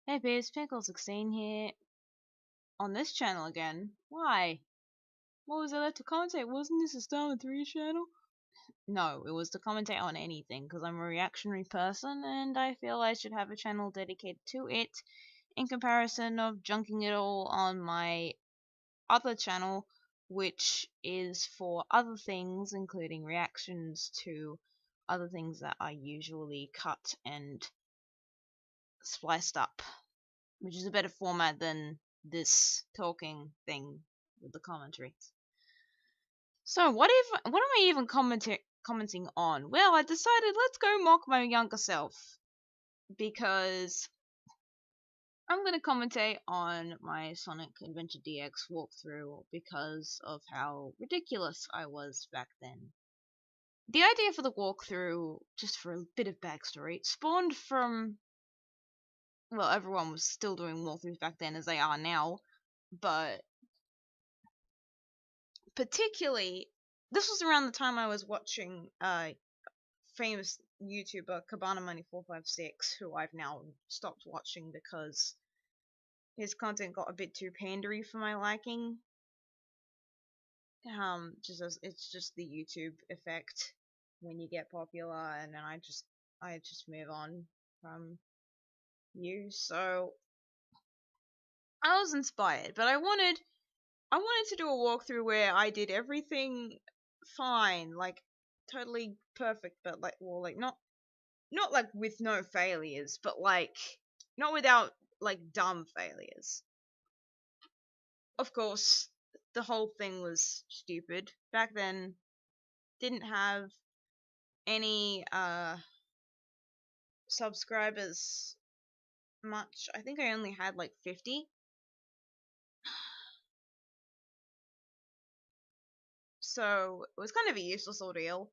Hey peeps, Pinkle16 here, on this channel again. Why? What was I left to commentate? Wasn't this a Star 3 channel? No, it was to commentate on anything, because I'm a reactionary person, and I feel I should have a channel dedicated to it, in comparison of junking it all on my other channel, which is for other things, including reactions to other things that are usually cut and spliced up, which is a better format than this talking thing with the commentaries. So what am I even commenting on? Well, I decided let's go mock my younger self, because I'm gonna commentate on my Sonic Adventure DX walkthrough because of how ridiculous I was back then. The idea for the walkthrough, just for a bit of backstory, spawned from, well, everyone was still doing walkthroughs back then as they are now, but particularly this was around the time I was watching famous YouTuber Cabana Money 456, who I've now stopped watching because his content got a bit too pandery for my liking. Just as it's just the YouTube effect when you get popular, and then I just move on from you. So I was inspired, but I wanted to do a walkthrough where I did everything fine, like totally perfect, but like, well, like not like with no failures, but like not without like dumb failures. Of course, the whole thing was stupid. Back then, didn't have any subscribers much. I think I only had like 50. So it was kind of a useless ordeal,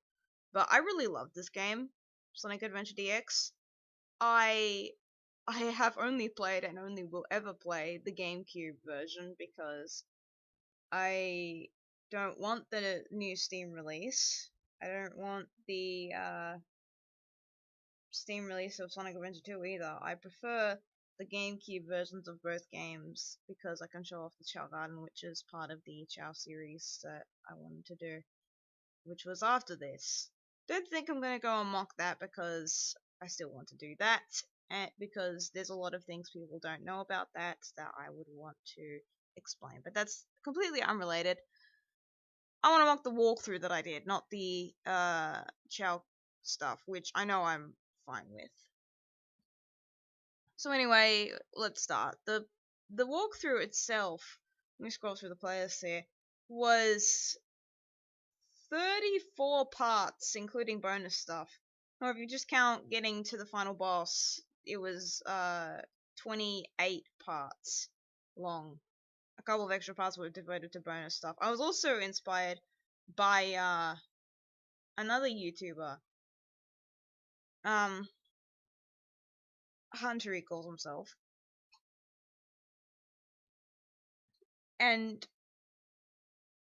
but I really loved this game, Sonic Adventure DX. I have only played and only will ever play the GameCube version because I don't want the new Steam release. I don't want the Steam release of Sonic Adventure 2 either. I prefer the GameCube versions of both games because I can show off the Chao Garden, which is part of the Chao series that I wanted to do, which was after this. Don't think I'm gonna go and mock that because I still want to do that, and because there's a lot of things people don't know about that I would want to explain, but that's completely unrelated. I want to mock the walkthrough that I did, not the Chao stuff, which I know I'm fine with. So anyway, let's start. The walkthrough itself, let me scroll through the playlist here, was 34 parts, including bonus stuff. Or if you just count getting to the final boss, it was 28 parts long. A couple of extra parts were devoted to bonus stuff. I was also inspired by another YouTuber. Hunter he calls himself. And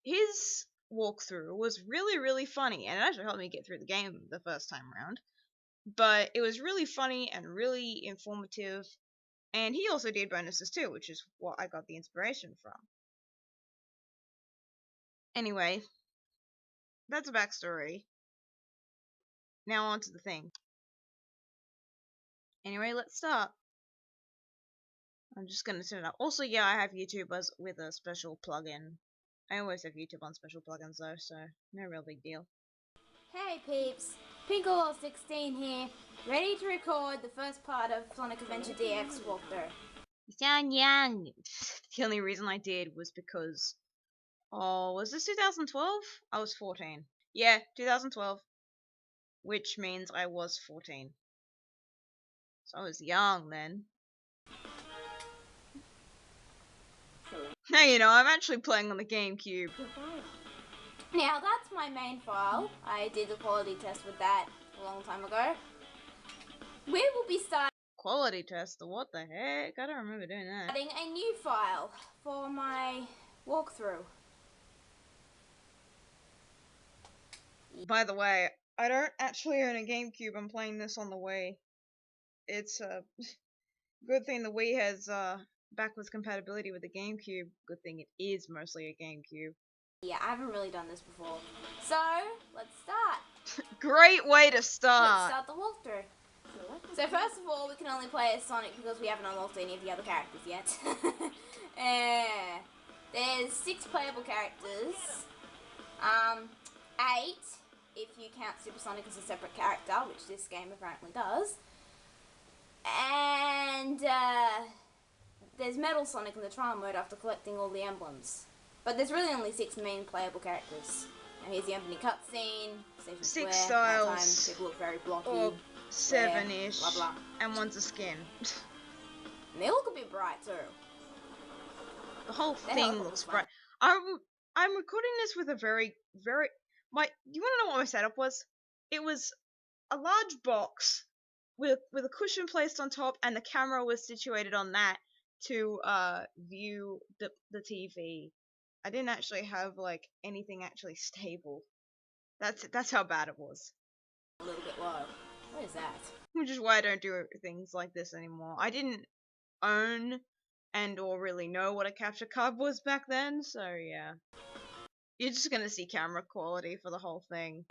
his walkthrough was really, really funny, and it actually helped me get through the game the first time around. But it was really funny and really informative, and he also did bonuses too, which is what I got the inspiration from. Anyway, that's a backstory. Now on to the thing. Anyway, let's start. I'm just gonna turn it up. Also, yeah, I have YouTube with a special plugin. I always have YouTube on special plugins though, so no real big deal. Hey peeps, Pinkle16 here, ready to record the first part of Sonic Adventure DX walkthrough. You sound young. The only reason I did was because, oh, was this 2012? I was 14. Yeah, 2012. Which means I was 14. So I was young then. Now you know, I'm actually playing on the GameCube. Now that's my main file. I did a quality test with that a long time ago. We will be starting Quality tester, what the heck? I don't remember doing that. a new file for my walkthrough. By the way, I don't actually own a GameCube. I'm playing this on the Wii. It's Good thing the Wii has backwards compatibility with the GameCube. Good thing it is mostly a GameCube. Yeah, I haven't really done this before. So, let's start. Great way to Let's start. start the walkthrough. So first of all, we can only play as Sonic because we haven't unlocked any of the other characters yet. There's 6 playable characters. 8 if you count Super Sonic as a separate character, which this game apparently does. And there's Metal Sonic in the trial mode after collecting all the emblems. But there's really only 6 main playable characters. And here's the opening cutscene. 6 styles. People look very blocky. Or 7-ish. Blah blah. And one's a skin. And they look a bit bright too. The whole thing looks bright. I'm recording this with a very you want to know what my setup was? It was a large box with a cushion placed on top, and the camera was situated on that to view the TV. I didn't actually have like anything actually stable. That's how bad it was. A little bit low. What is that? Which is why I don't do things like this anymore. I didn't own and or really know what a capture card was back then, so yeah. You're just gonna see camera quality for the whole thing.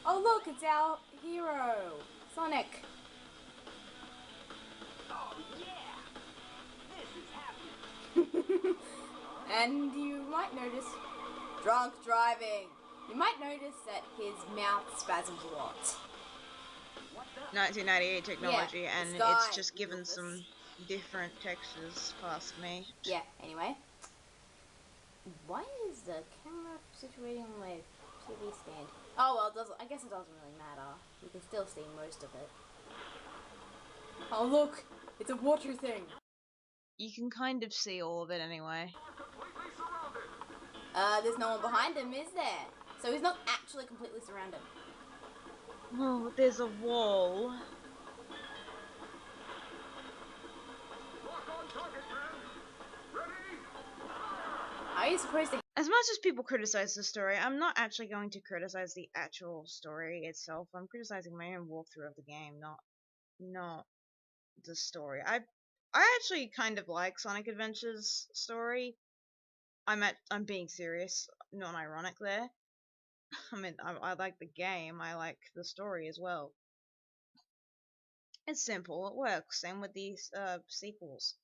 Oh look, it's our hero, Sonic. Oh yeah, this is happening. And you might notice drunk driving. You might notice that his mouth spasms a lot. 1998 technology, Yeah, and sky it's just given is some different textures past me. Yeah, anyway. Why is the camera situating on my TV stand? Oh well, I guess it doesn't really matter. You can still see most of it. Oh look! It's a water thing! You can kind of see all of it anyway. There's no one behind him, is there? So he's not actually completely surrounded. Oh, there's a wall. Are you supposed to? As much as people criticize the story, I'm not actually going to criticize the actual story itself. I'm criticizing my own walkthrough of the game, not the story. I actually kind of like Sonic Adventure's story. I'm being serious, not ironic there. I mean, I like the game. I like the story as well. It's simple. It works. Same with these sequels.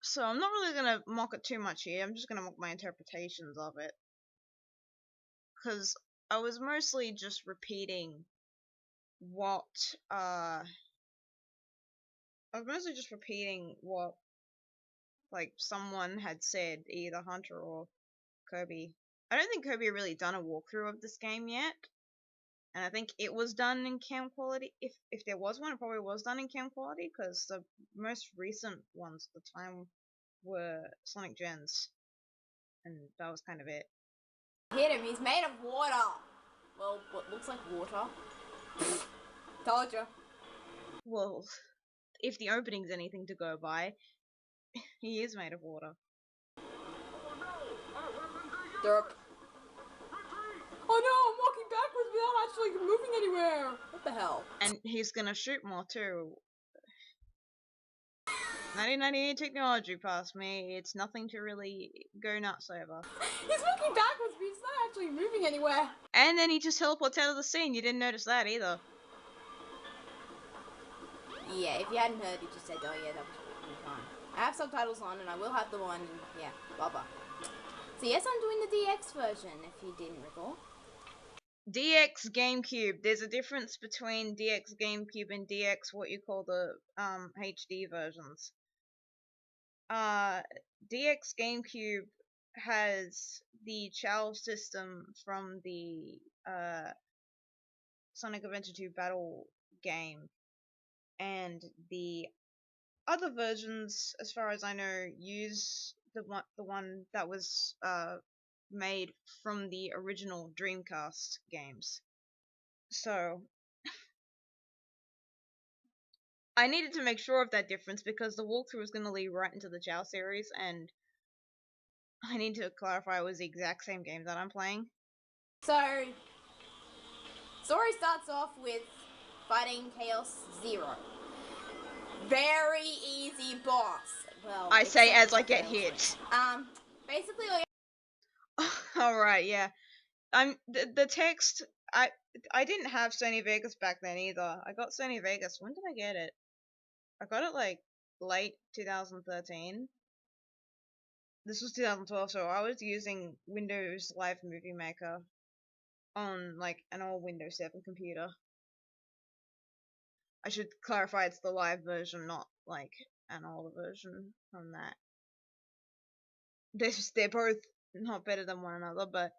So I'm not really gonna mock it too much here. I'm just gonna mock my interpretations of it, because I was mostly just repeating what like someone had said, either Hunter or Kirby. I don't think Kirby had really done a walkthrough of this game yet, and I think it was done in cam quality. If there was one, it probably was done in cam quality, because the most recent ones at the time were Sonic Gens, and that was kind of it. Hit him, he's made of water! Well, what looks like water. Told you. Well, if the opening's anything to go by, he is made of water. Derp. Oh no, I'm walking backwards without actually moving anywhere! What the hell? And he's gonna shoot more too. 1998 technology past me, it's nothing to really go nuts over. He's walking backwards, but he's not actually moving anywhere. And then he just teleports out of the scene, you didn't notice that either. Yeah, if you hadn't heard, he just said, oh yeah, that was really fun. I have subtitles on, and I will have the one, yeah, blah blah. So yes, I'm doing the DX version, if you didn't recall. DX GameCube. There's a difference between DX GameCube and DX what you call the HD versions. DX GameCube has the Chow system from the Sonic Adventure 2 Battle game, and the other versions, as far as I know, use the one that was made from the original Dreamcast games. So I needed to make sure of that difference, because the walkthrough was going to lead right into the Chow series, and I need to clarify it was the exact same game that I'm playing. So, story starts off with fighting Chaos Zero. Very easy boss. Well, I say except as for I get Chaos hit. Ring. Basically, Alright, yeah. The text. I didn't have Sony Vegas back then either. I got Sony Vegas. When did I get it? I got it like late 2013. This was 2012, so I was using Windows Live Movie Maker on like an old Windows 7 computer. I should clarify it's the live version, not like an older version from that. They're both not better than one another, but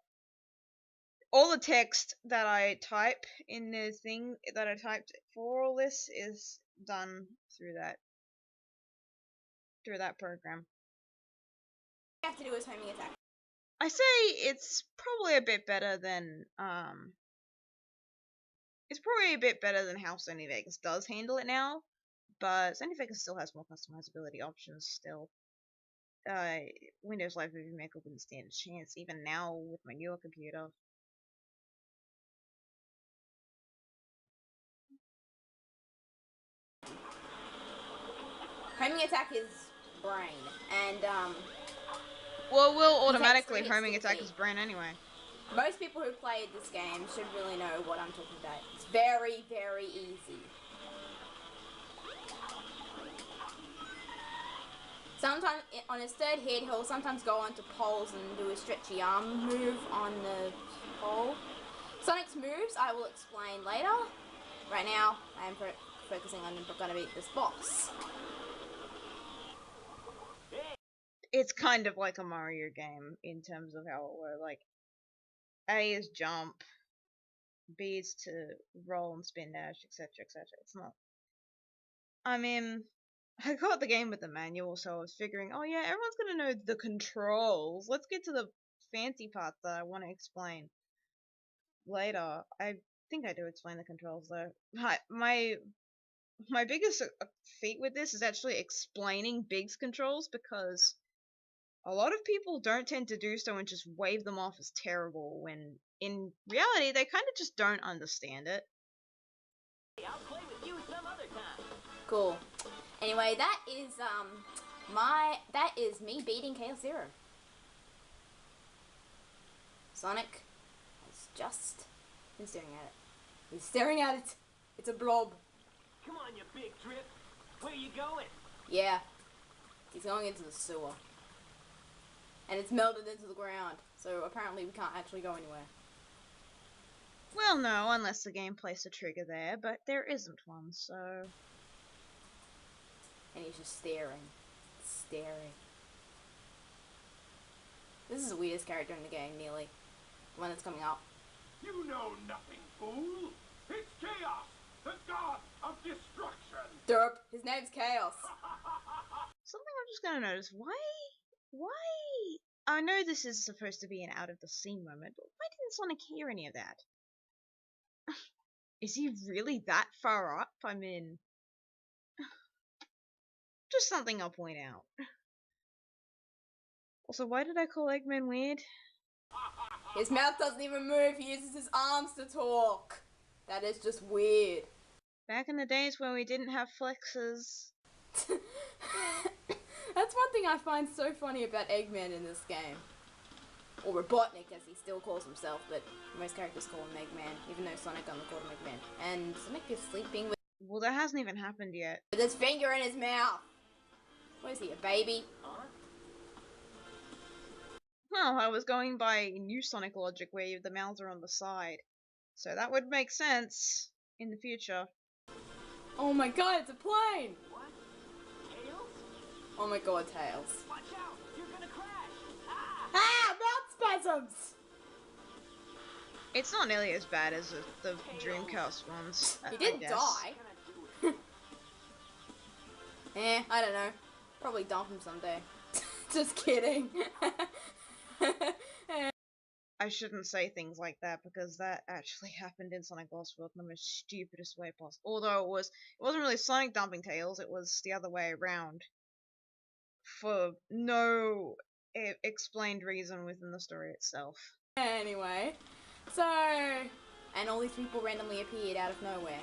all the text that I type in the thing that I typed for all this is done through that program. you have to do is homing attack. I say it's probably a bit better than how Sony Vegas does handle it now, but Sony Vegas still has more customizability options still. Windows Live Movie Maker wouldn't stand a chance even now with my newer computer. Homing attack is brain, and Well, we'll You take automatically 3 hits homing to attack defeat. his brain anyway. Most people who played this game should really know what I'm talking about. It's very, very easy. Sometimes, on his third hit, he'll sometimes go onto poles and do a stretchy arm move on the pole. Sonic's moves I will explain later. Right now, I am focusing on gonna beat this boss. It's kind of like a Mario game in terms of how it works. Like, A is jump, B is to roll and spin dash, etc., etc. It's not. I mean, I got the game with the manual, so I was figuring, oh yeah, everyone's gonna know the controls. Let's get to the fancy part that I want to explain later. I think I do explain the controls though. My biggest feat with this is actually explaining Big's controls, because a lot of people don't tend to do so and just wave them off as terrible, when in reality they kind of just don't understand it. I'll play with you some other time. Cool. Anyway, that is me beating Chaos Zero. Sonic has just been staring at it. He's staring at it. It's a blob. Come on, you big trip. Where you going? Yeah. He's going into the sewer. And it's melted into the ground. So apparently we can't actually go anywhere. Well, no, unless the game places a trigger there, but there isn't one, so. And he's just staring. Staring. This is the weirdest character in the game, nearly. The one that's coming up. You know nothing, fool. It's Chaos, the god of destruction. Derp. His name's Chaos. Something I'm just gonna notice. Why? I know this is supposed to be an out of the scene moment, but why didn't Sonic hear any of that? Is he really that far up? I mean, just something I'll point out. Also, why did I call Eggman weird? His mouth doesn't even move. He uses his arms to talk. That is just weird. Back in the days when we didn't have flexes. That's one thing I find so funny about Eggman in this game. Or Robotnik, as he still calls himself, but most characters call him Eggman, even though Sonic only called him Eggman. And Sonic is sleeping Well, that hasn't even happened yet. with his finger in his mouth. What is he, a baby? Well, I was going by new Sonic logic where the mouths are on the side. So that would make sense in the future. Oh my god, it's a plane! What? Tails? Oh my god, Tails. Watch out! You're gonna crash! Ah! Ah! Mouth spasms! It's not nearly as bad as the Dreamcast ones. He I didn't guess. die. Gonna do it. I don't know. Probably dump him someday. Just kidding. I shouldn't say things like that, because that actually happened in Sonic Lost World in the most stupidest way possible. Although it wasn't really Sonic dumping Tails, it was the other way around. For no explained reason within the story itself. Anyway, so... And all these people randomly appeared out of nowhere.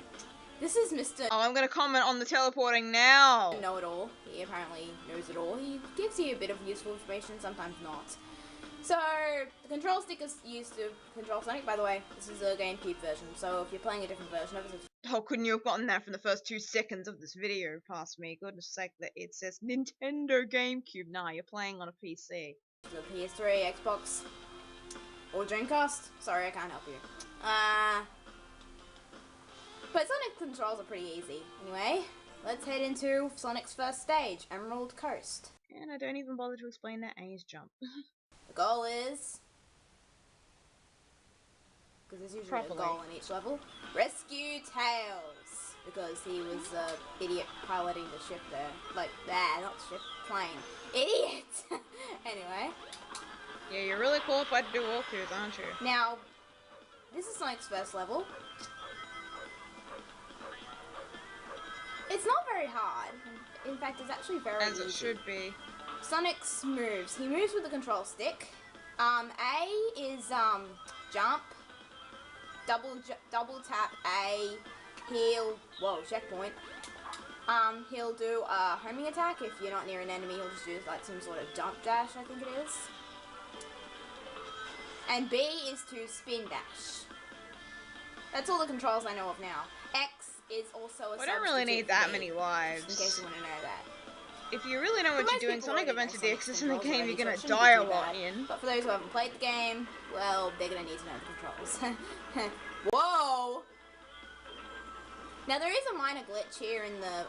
This is Mr. Oh, I'm gonna comment on the teleporting now. Know-it-all. He apparently knows it all. He gives you a bit of useful information, sometimes not. So, the control stick is used to control Sonic. By the way, this is a GameCube version, so if you're playing a different version of it, Oh, couldn't you have gotten that from the first 2 seconds of this video past me? Goodness sake, that it says Nintendo GameCube. Nah, you're playing on a PC. the PS3, Xbox, or Dreamcast. Sorry, I can't help you. But Sonic controls are pretty easy. Anyway, let's head into Sonic's first stage, Emerald Coast. And I don't even bother to explain that A's jump. The goal is, because there's usually Properly. a goal in each level, rescue Tails, because he was a idiot piloting the ship there. Like, not ship, plane. Idiot! Anyway. Yeah, you're really qualified to do walkthroughs, aren't you? Now, this is Sonic's first level. It's not very hard. In fact, it's actually very As easy. it should be. Sonic's moves. He moves with the control stick. A is jump. Double tap A. He'll checkpoint. He'll do a homing attack. If you're not near an enemy, he'll just do like some sort of jump dash, I think it is. And B is to spin dash. That's all the controls I know of now. X is also a I don't really need that many just in lives. case you want to know that. If you really know what But you're most doing, people Sonic already know Adventure Sonic's DX is in the controls game, you're already, gonna so it shouldn't die be a too lot bad. in. But for those who haven't played the game, well, they're gonna need to know the controls. Whoa! Now there is a minor glitch here in the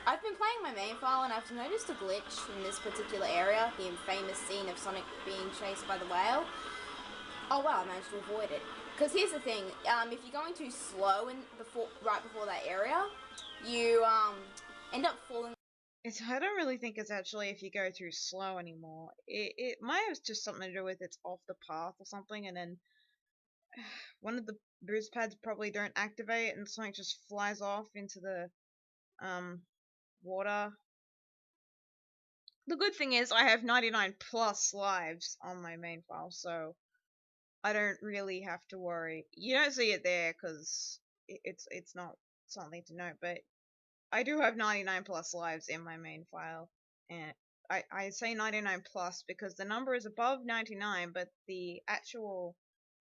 I've been playing my main file and I've noticed a glitch in this particular area, the famous scene of Sonic being chased by the whale. Oh wow, I managed to avoid it. Because here's the thing, if you're going too slow right before that area, you end up falling. I don't really think it's actually if you go too slow anymore. It might have just something to do with it's off the path or something, and then one of the boost pads probably don't activate, and Sonic just flies off into the water. The good thing is I have 99 plus lives on my main file, so I don't really have to worry. You don't see it there because it's not something to note, but I do have 99 plus lives in my main file, and I say 99 plus because the number is above 99, but the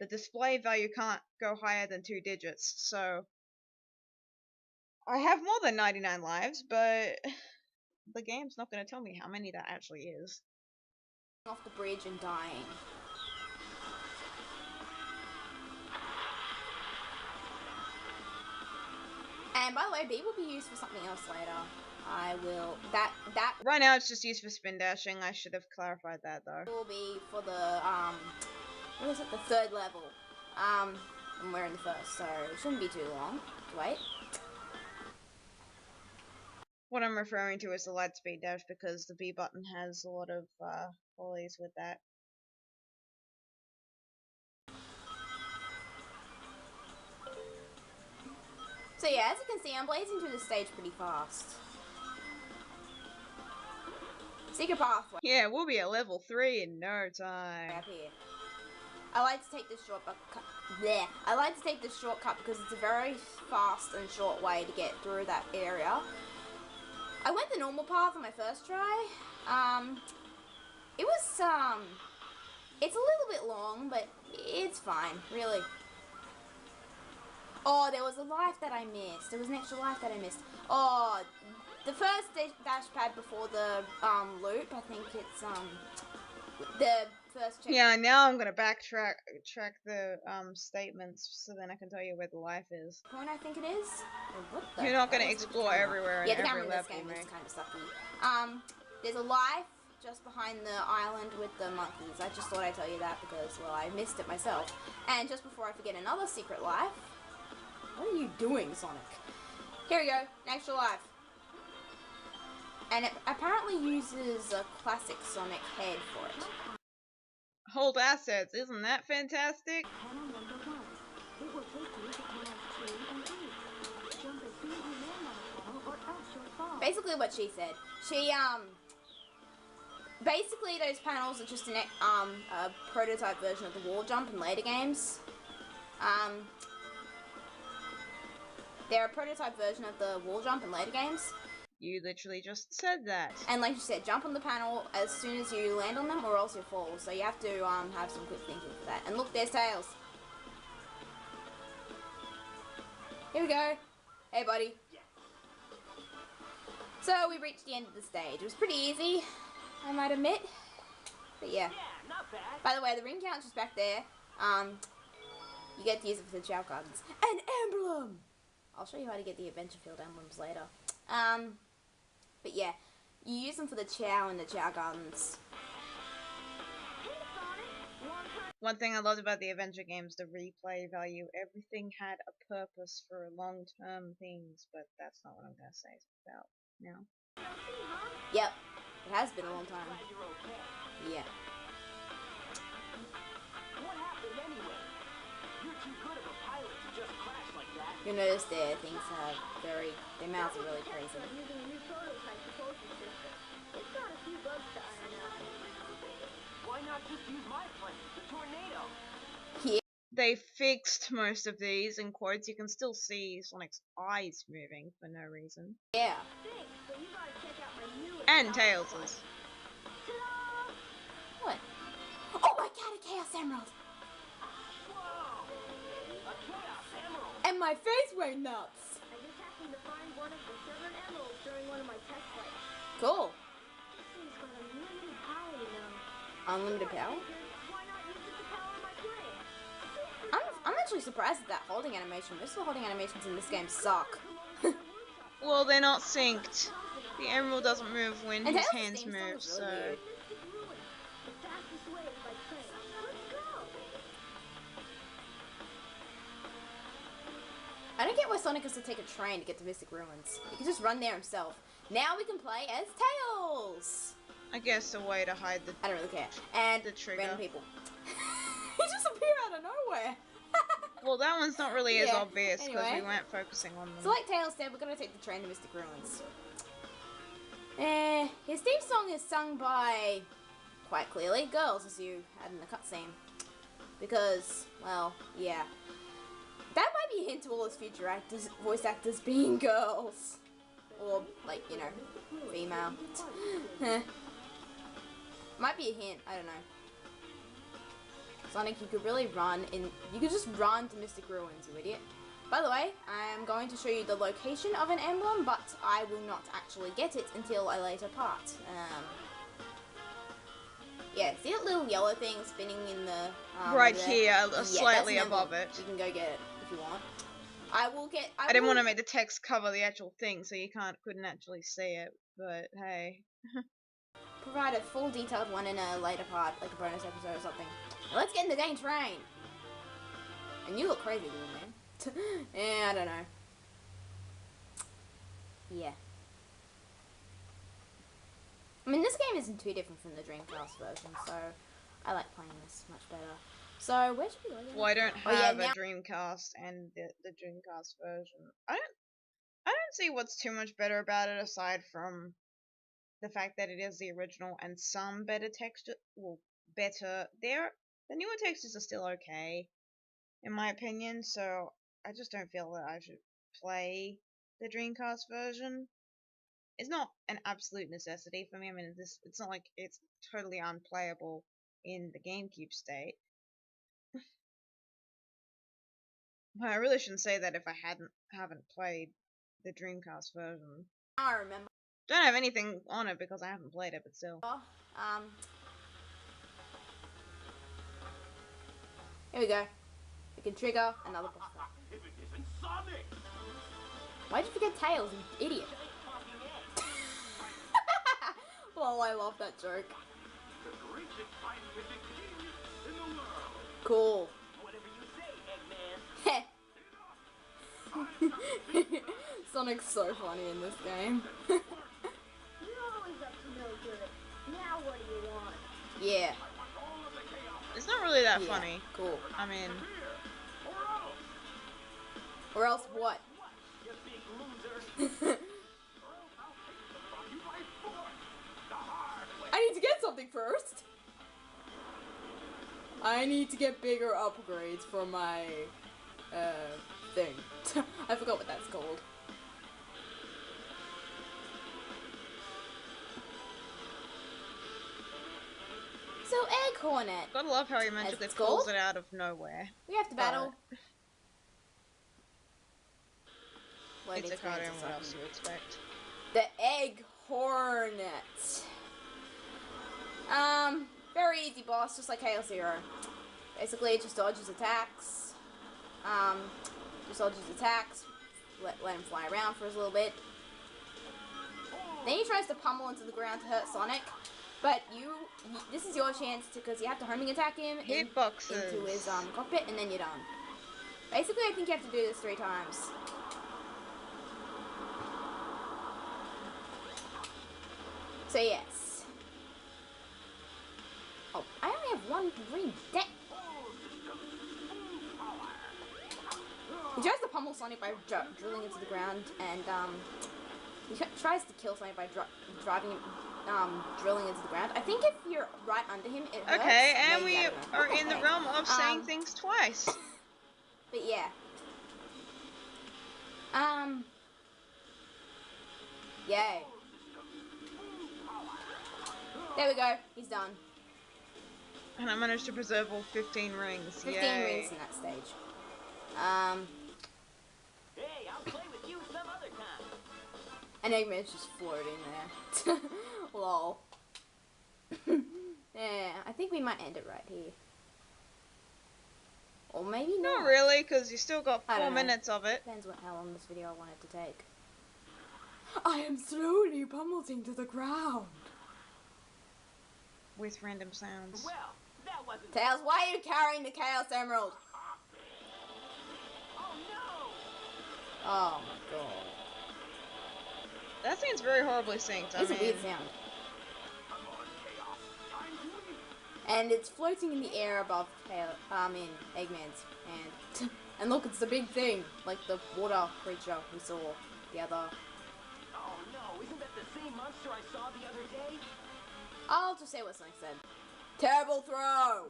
display value can't go higher than 2 digits, so I have more than 99 lives, but the game's not going to tell me how many that actually is. Off the bridge and dying. And by the way, B will be used for something else later. I will that Right now it's just used for spin dashing. I should have clarified that though. will be for the what is it, the third level. And we're in the first, so it shouldn't be too long to wait. What I'm referring to is the light speed dash because the B button has a lot of qualities with that. So yeah, as you can see, I'm blazing through the stage pretty fast. Secret pathway. Yeah, we'll be at level 3 in no time. Up here. I like to take this shortcut. There. I like to take this shortcut because it's a very fast and short way to get through that area. I went the normal path on my first try. It was it's a little bit long, but it's fine, really. Oh, there was a life that I missed. There was an extra life that I missed. Oh, the first dash pad before the loop. I think it's the first check. Yeah, now I'm gonna backtrack the statements so then I can tell you where the life is. Point, I think it is. Oh, what the You're not hell gonna is with the explore camera? everywhere Yeah, in the every camera in this level, game mate. is kind of sucky. There's a life just behind the island with the monkeys. I just thought I'd tell you that because, well, I missed it myself. And just before I forget, another secret life. What are you doing, Sonic? Here we go, an extra life. And it apparently uses a classic Sonic head for it. Hold assets, isn't that fantastic? Panel number 1. It will take you to panels 2 and 8. Jump as soon as you land on a panel or else you'll fall. Basically what she said. She, basically those panels are just a prototype version of the wall jump in later games. They're a prototype version of the wall jump in later games. You literally just said that. And like you said, jump on the panel as soon as you land on them or else you fall. So you have to have some quick thinking for that. And look, there's Tails. Here we go. Hey, buddy. So we reached the end of the stage. It was pretty easy, I might admit. But yeah. Yeah, not bad. By the way, the ring count's just back there. You get to use it for the Chow Gardens. An emblem! I'll show you how to get the Adventure Field emblems later. But yeah, you use them for the Chow and the Chow Gardens. One thing I loved about the adventure games, the replay value. Everything had a purpose for long-term things, but that's not what I'm going to say about now. Yep, it has been a long time. Glad you're okay. Yeah. What happened anyway? You're too good of a pilot to just crash like that. You'll notice their things have their mouths are really crazy. Using a new prototype propulsion system. It's got a few bugs to iron out. Why not just use my plane, the tornado? They fixed most of these, in quotes. You can still see Sonic's eyes moving for no reason. Yeah. Thanks, but you gotta check out my newest And Tails's. Ta-da! What? Oh my god, a Chaos Emerald! Whoa! A Chaos Emerald! And my face went nuts! I just happened to find one of the 7 emeralds during one of my test flights. Cool. This thing's got unlimited power, you know. Unlimited power? Why not use it to power my plane? I'm actually surprised at that holding animation. Most of the holding animations in this game suck. Well, they're not synced. The emerald doesn't move when And his Tails' hands theme song move, is so... really weird. Mystic Ruin. The fastest way is by train. Let's go! I don't get why Sonic has to take a train to get to Mystic Ruins. He can just run there himself. Now we can play as Tails! I guess a way to hide the... I don't really care. And The trigger. random people. He just appeared out of nowhere. Well, that one's not really as Yeah, obvious, because anyway. we weren't focusing on them. So like Tails said, we're gonna take the train to Mystic Ruins. His theme song is sung by, quite clearly, girls, as you had in the cutscene. Because, well, yeah. That might be a hint to all his future actors, voice actors being girls. Or, like, you know, female. Might be a hint, I don't know. Sonic, you could really you could just run to Mystic Ruins, you idiot. By the way, I'm going to show you the location of an emblem, but I will not actually get it until a later part. Yeah, see that little yellow thing spinning in the... Right there? here, Yeah, slightly that's an above emblem. it. You can go get it if you want. I didn't want to make the text cover the actual thing, so you couldn't actually see it, but hey. Provide a full detailed one in a later part, like a bonus episode or something. Now let's get in the dang train! And you look crazy, little man. Yeah, I don't know. Yeah. I mean, this game isn't too different from the Dreamcast version, so I like playing this much better. So, where should we go again? Well, I don't Oh, yeah, have now- a Dreamcast and the Dreamcast version. I don't see what's too much better about it aside from the fact that it is the original and some better texture. Well, better. The newer textures are still okay, in my opinion. So I just don't feel that I should play the Dreamcast version. It's not an absolute necessity for me. I mean, it's not like it's totally unplayable in the GameCube state. But I really shouldn't say that if I haven't played the Dreamcast version. I remember. Don't have anything on it because I haven't played it, but still. Here we go. We can trigger another boss fight. If it isn't Sonic! Why'd you forget Tails, you idiot? Well, I love that joke. The greatest scientific genius in the world! Cool. Whatever you say, Eggman. Sonic's so funny in this game. You're always up to no good. Now what do you want? Yeah. It's not really that Yeah. funny. Cool. I mean, Or else what? You big loser. I need to get something first. I need to get bigger upgrades for my thing. I forgot what that's called. So, Egg Hornet. Gotta love how he magically it's pulls called? it out of nowhere. We have to battle. It's a cartoon, what else do you expect? The Egg Hornet. Very easy boss, just like Chaos Zero. Basically, it just dodges attacks. Let him fly around for a little bit. Then he tries to pummel into the ground to hurt Sonic. But this is your chance because you have to homing attack him Hitboxes. into his cockpit, and then you're done. Basically, I think you have to do this 3 times. So yes. Oh, I only have 1 green deck. He tries to pummel Sonic by drilling into the ground, and he tries to kill Sonic by drilling into the ground. I think if you're right under him, it hurts. Okay, and Maybe, we I don't know. are in the realm of saying things twice. But yeah. Yay. There we go. He's done. And I managed to preserve all 15 rings. 15 Yay. rings in that stage. Hey, I'll play with you some other time. And Eggman's just floating there. Lol. Yeah, I think we might end it right here. Or maybe not. Not really, because you still got I 4 don't know. minutes of it. Depends on how long this video I want it to take. I am slowly pummeled into the ground. With random sounds. Well, that wasn't. Tails, why are you carrying the Chaos Emerald? Oh no! Oh my god. That seems very horribly synced. It's a weird sound. And it's floating in the air above in Eggman's hand. And look, it's the big thing, like the water creature we saw the other. Oh no! Isn't that the same monster I saw the other day? I'll just say what Sonic said. Terrible throw!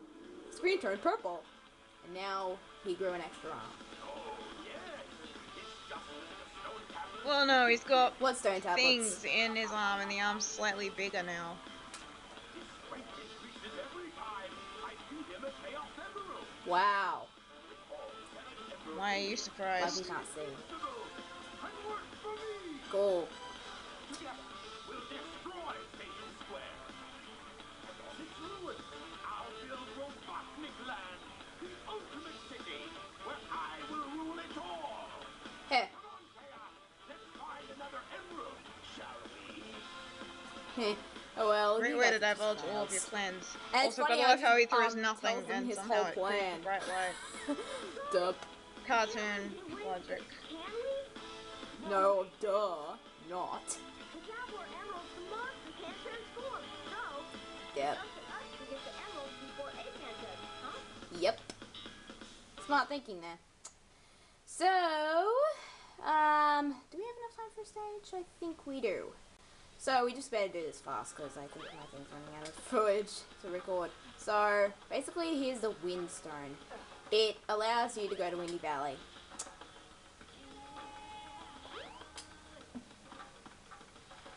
Screen turned purple. And now he grew an extra arm. Well, no, he's got What stone tablets? things in his arm, and the arm's slightly bigger now. Wow. Why are you Like surprised? we can't see. Cool. Will destroy Station Square. On its ruins, I'll build Robotnik Land, the ultimate city, where I will rule it all. Heh. Come on, Chaos. Let's find another emerald, shall we? Heh. Oh well. Great you way guys to are just divulge all of fails. your plans. And it's Also, funny gotta love how he how throws he nothing tells them and his somehow whole it proves plan. the right way. Duh. Cartoon logic. Can we? No, duh. Not. Without more emeralds, the monster can't transform. So, Yep. it's up to us to get the emeralds before Eggman does, huh? Yep. Smart thinking there. So, do we have enough time for a stage? I think we do. So we just better do this fast because I think my thing's running out of footage to record. So basically, here's the Wind Stone. It allows you to go to Windy Valley.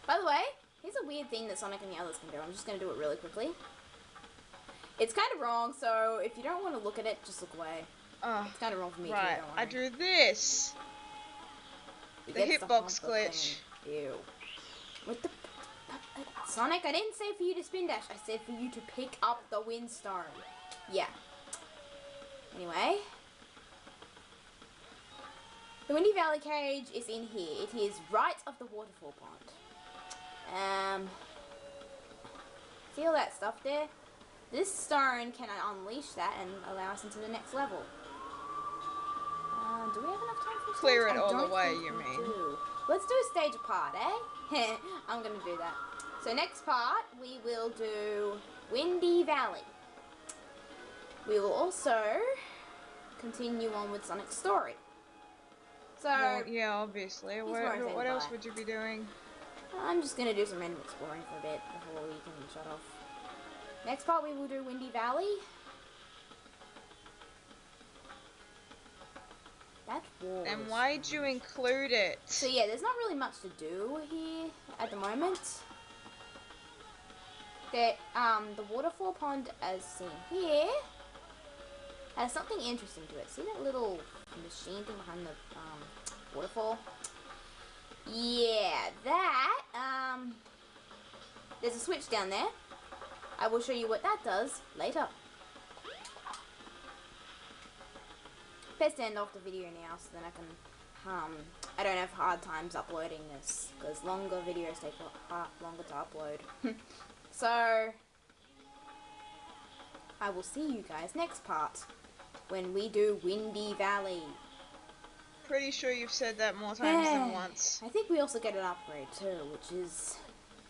By the way, here's a weird thing that Sonic and the others can do. I'm just going to do it really quickly. It's kind of wrong, so if you don't want to look at it, just look away. Oh, It's kind of wrong for me right. too, don't I worry. drew this. He The gets to hitbox hump the glitch. thing. Ew. What the... Sonic, I didn't say for you to spin dash. I said for you to pick up the Wind Stone. Yeah. Anyway. The Windy Valley cage is in here. It is right of the waterfall pond. See all that stuff there? This stone can unleash that and allow us into the next level. Do we have enough time for a Clear stage? it I all the don't way, think you we mean. do. Let's do a stage apart, eh? I'm gonna do that. So next part, we will do Windy Valley. We will also continue on with Sonic's story. So, Well, yeah, obviously. more excited What else by it. would you be doing? I'm just gonna do some random exploring for a bit before we can shut off. Next part, we will do Windy Valley. That wall Then is why'd you strange. include it? So yeah, there's not really much to do here at the moment. The waterfall pond, as seen here, has something interesting to it. See that little machine thing behind the waterfall? Yeah, that, there's a switch down there. I will show you what that does later. Best to end off the video now so then I can, I don't have hard times uploading this because longer videos take longer to upload. So, I will see you guys next part when we do Windy Valley. Pretty sure you've said that more times than once. I think we also get an upgrade too, which is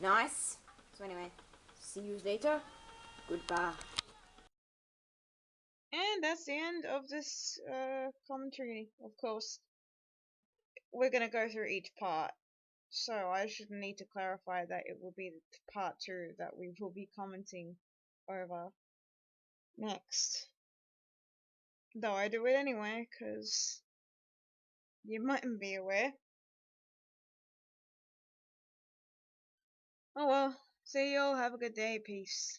nice. So anyway, see you later. Goodbye. And that's the end of this commentary. Of course, we're gonna go through each part, so I should need to clarify that it will be part 2 that we will be commenting over next. Though I do it anyway, because you mightn't be aware. Oh well, see y'all, have a good day, peace.